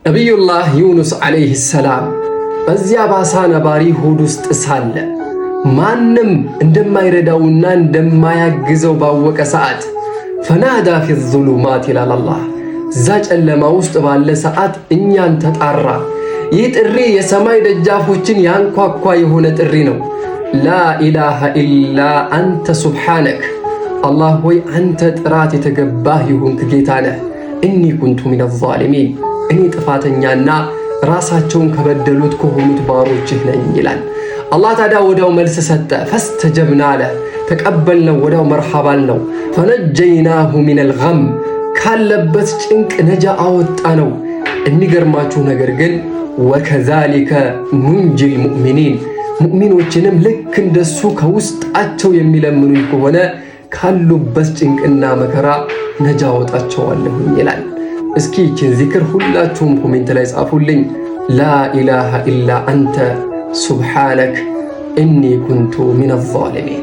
ነቢዩላህ ዩኑስ ዓለይሂ ሰላም በዚያ ባሳ ነባሪ ሆድ ውስጥ ሳለ ማንም እንደማይረዳውና እንደማያግዘው ባወቀ ሰዓት ፈናዳ ፊ ዙሉማት ይላል አላህ። እዛ ጨለማ ውስጥ ባለ ሰዓት እኛን ተጣራ። ይህ ጥሪ የሰማይ ደጃፎችን ያንኳኳ የሆነ ጥሪ ነው። ላኢላሃ ኢላ አንተ ሱብሓነክ፣ አላህ ሆይ አንተ ጥራት የተገባህ ይሁንክ ጌታ ነህ። እኒ ኩንቱ ሚነ ዛሊሚን፣ እኔ ጥፋተኛና ራሳቸውን ከበደሉት ከሆኑት ባሮችህ ነኝ ይላል። አላህ ታዲያ ወዲያው መልስ ሰጠ። ፈስተጀብና ለህ፣ ተቀበልነው፣ ወዲያው መርሐባል ነው። ፈነጀይናሁ ሚነል ገም፣ ካለበት ጭንቅ ነጃ አወጣ ነው። የሚገርማችሁ ነገር ግን ወከዛሊከ ኑንጂል ሙእሚኒን፣ ሙእሚኖችንም ልክ እንደሱ ከውስጣቸው የሚለምኑኝ ከሆነ ካሉበት ጭንቅና መከራ ነጃ አወጣቸዋለሁኝ ይላል። እስኪ ይችን ዚክር ሁላችሁም ኮሜንት ላይ ጻፉልኝ። ላኢላሃ ኢላ አንተ ሱብሓነክ ኢኒ ኩንቱ ሚነ ዛሊሚን።